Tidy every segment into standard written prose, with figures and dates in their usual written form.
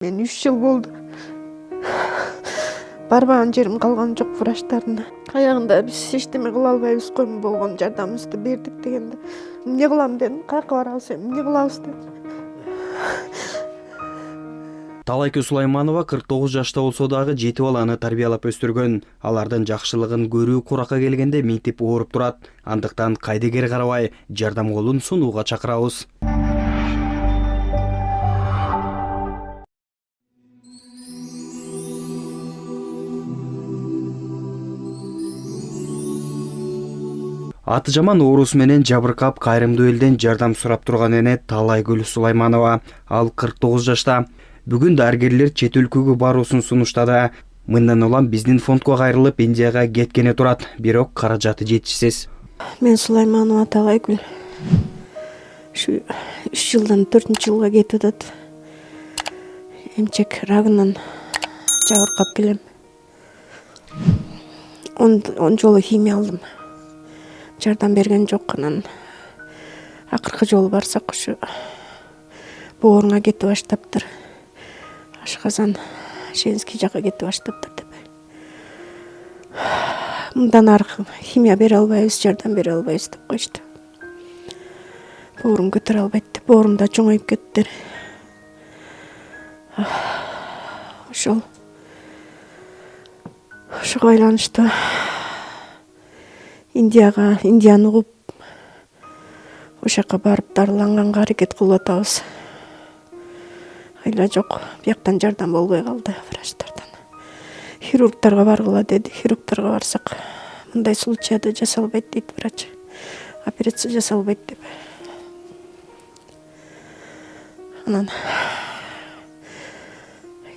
Мен 3 жыл болду. Барбаган жерим калган жок врачтарына. Аягында биз эчтеме кыла албайбыз, коймун болгон жардамыбызды бердик дегенде. Эмне кылам дедим, каяка барабыз, эмне кылабыз дедим. Талайкүл Сулайманова 49 жашта болсо дагы 7 баланы тарбиялап өстүргөн. Алардын жакшылыгын көрүү куракка келгенде минтип ооруп турат. Андыктан кайдыгер карабай жардам колун сунууга чакырабыз. Аты жаман оорусу менен жабыркап кайрымдуу элден жардам сурап турган эне Талайкүл Сулайманова. Ал 49 жашта. Бүгүн дарыгерлер чет өлкөгө баруусун сунуштады. Мындан улам биздин фондко кайрылып Индияга кеткене турат, бирок каражаты жетишсиз. Мен Сулайманова Талайкүл. Ушу 3 жылдан 4 жылга кетип атат. Эмчек рагынан жабыркап келем. 10 жолу химия алдым. Жардам берген жок. Анан акыркы жолу барсак ушу бооруңа кетип баштаптыр. Ашказан, Женский жака кетип баштаптыр деп. Мындан аркы химия бере албайбыз, жардам бере албайбыз деп коюшту. Боорум көтөрө албайт деп, боорум да чоңоюп кетти. Ошого байланыштуу Индияны угуп, ошол жака барып дарыланганга аракет кылып атабыз. Айла жок, бияктан жардам болбой калды врачтардан. Хирургтарга баргыла деди. Хирургтарга барсак, мындай случайда жасалбайт дейт врач. Операция жасалбайт деп. Анан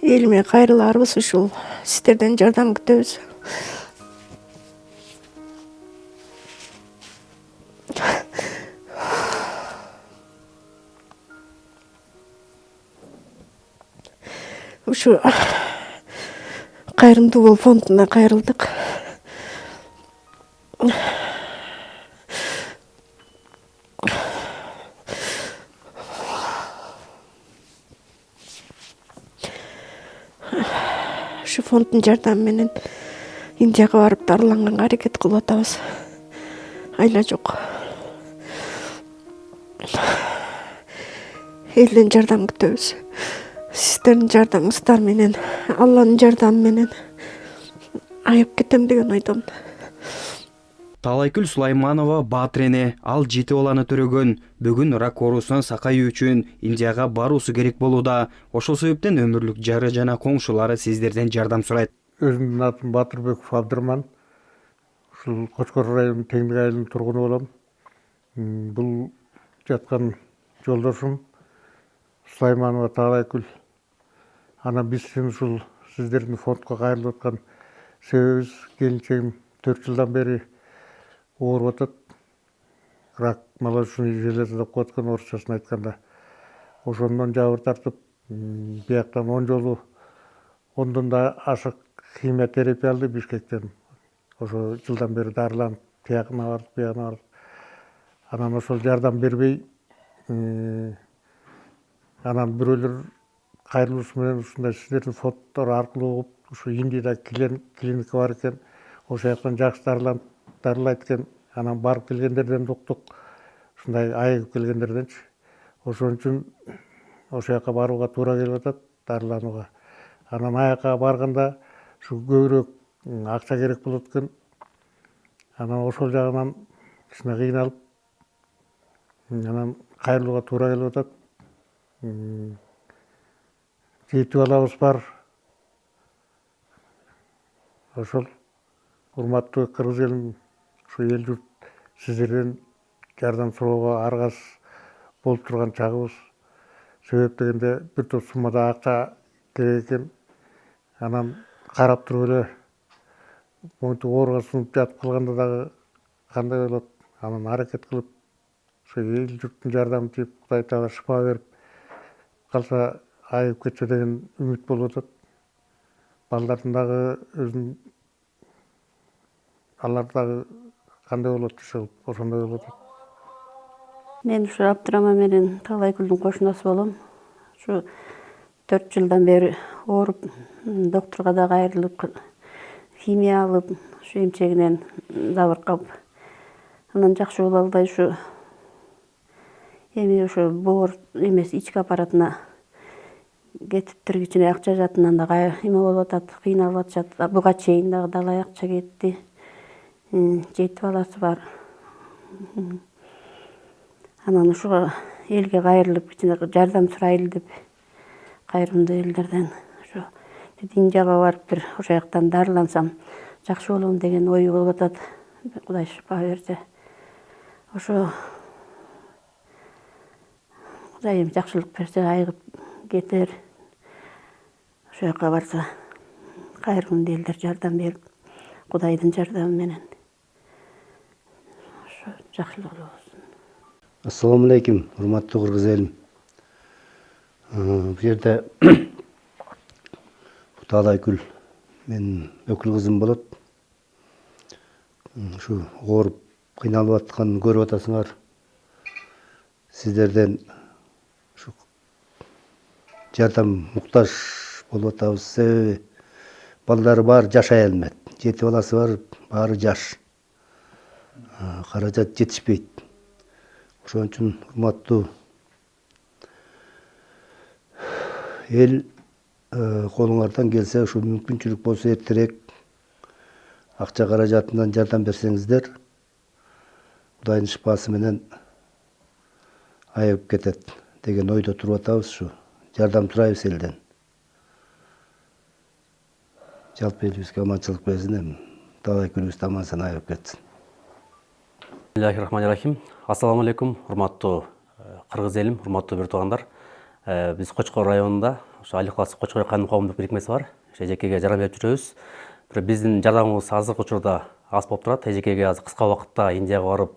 элиме кайрыларбыз, ушул сиздерден жардам күтөбүз. Ушу кайрымдуу бол фондуна кайрылдык. Ушу фонддун жардамы менен Индияга барып дарыланганга аракет кылып атабыз. Айла жок. Элден жардам күтөбүз. Сиздердин жардамыңыздар менен, Алланын жардамы менен айып кетем деген ойдомун. Талайкүл Сулайманова баатыр эне, ал 7 баланы төрөгөн. Бүгүн рак оорусунан сакайуу үчүн Индияга баруусу керек болууда. Ошол себептен өмүрлүк жары жана коңшулары сиздерден жардам сурайт. Өзүмдүн атым Батырбеков Абдырман. Ушул Кочкор районунун Теңдик айылынын тургуну болом. Бул жаткан жолдошум Сулайманова Талайкүл. Анан биздин ушул сиздердин фондко кайрылып аткан себебибиз, келинчегим 4 жылдан бери ооруп атат. Рак молочной железы деп коет экен орусчасын айтканда. Ошондон жабыр тартып, бияктан 10 жолу, 10дон да ашык химиотерапия алды Бишкектен. Ошо жылдан бери дарыланып, тиягына барып, биягына барып. Анан ошол жардам бербей, анан бирөөлөр кайрылуусу менен ушундай сиздердин фонддор аркылуу угуп, ушу Индияда клиника бар экен, ошол жактан жакшы дарылайт экен. Анан барып келгендерден да уктук, ушундай айыгып келгендерденчи. Ошон үчүн ошол жака барууга туура келип атат, дарыланууга. Анан аяка барганда ушу көбүрөөк акча керек болот экен. Анан ошол жагынан кичине кыйналып, анан кайрылууга туура келип атат. 7 балабыз бар. Ошол урматтуу кыргыз элим, ушу эл журт сиздерден жардам суроого аргасыз болуп турган чагыбыз. Себеп дегенде бир топ суммада акча керек экен. Анан карап туруп эле монтип ооруга сунуп жатып калганда дагы кандай болот? Анан аракет кылып, ушу эл журттун жардамын тиеп, Кудай Таала шыпа берип калса, айыгып кетсе деген үмүт болуп атат. Балдардын дагы өзүнүн, алар дагы кандай болот десе, ошондой болуп атат. Мен ушу Абдырама менен Талайкүлдүн кошунасы болом. Ушу 4 жылдан бeri ооруп, докторго да кайрылып, химия алып, ушу эмчегинен жабыркап, анан жакшы боло албай ушу эми ошо боор эмеси ички аппаратына кетиптиргичине акча жатынан да эме болуп атат, кыйналып атышат. Буга чейин дагы далай акча кетти. 7 баласы бар. Анан ушуга элге кайрылып, кичине жардам сурайлы деп, кайрымдуу элдерден ошо Индияга барып бир ошол жактан дарылансам жакшы болом деген ой болуп атат. Кудай шифа берсе. Ошо Кудайым жакшылык берсе, айыгып кетер. Ошол жака барса, кайрымдуу элдер жардам берип, Кудайдын жардамы менен ошо жакшылык болсун. Ассаламу алейкум, урматтуу кыргыз элим. Бу жерде Талайгүл менин өкүл кызым болот. Ушу ооруп, кыйналып атканын көрүп атасыңар. Сиздерден ушу жардам муктаж болуп атабыз. Себеби балдары бар, жашай алмайт. 7 баласы бар, баары жаш. Каражат жетишпейт. Ошон үчүн урматтуу эл, колуңардан келсе, ушу мүмкүнчүлүк болсо эртерээк акча каражатынан жардам берсеңиздер, Кудайдын шифасы менен айыгып кетет деген ойдо туруп атабыз. Ушу жардам сурайбыз элден. Жалпы элибизге аманчылык берсин, эми Талайгүлүбүз аман-эсен айыгып кетсин. Бисмиллахиррахманиррахим. Ассаламу алейкум, урматтуу кыргыз элим, урматтуу бир туугандар. Биз Кочкор районунда, ошо Али каласы Кочкор кайрым коомдук бирикмеси бар. Эжекеге жардам берип жүрөбүз. Бирок биздин жардамыбыз азыркы учурда аз болуп турат. Эжекеге азыр кыска убакытта Индияга барып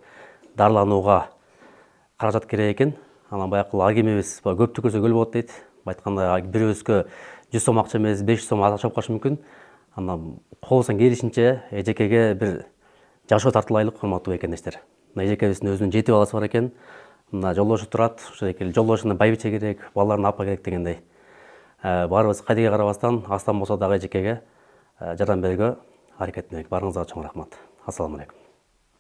дарыланууга каражат керек экен. Анан баягы агемебиз көп түкүрсө көл болот дейт. Айтканда бирөөбүзгө 100 сом акча эмес, 500 сом акча болуп калышы мүмкүн. Анан колубуздан келишинче эжекеге бир жашоо тартылайлык, урматтуу экендештер. Эжекебиздин өзүнүн 7 баласы бар экен. Мына жолдошу турат, ошо жолдошуна байбиче керек, балдарына апа керек дегендей. Баарыбыз кайдыга карабастан, астан болсо дагы эжекеге жардам берүүгө аракеттенели. Баарыңызга чоң рахмат. Ассаламу алейкум.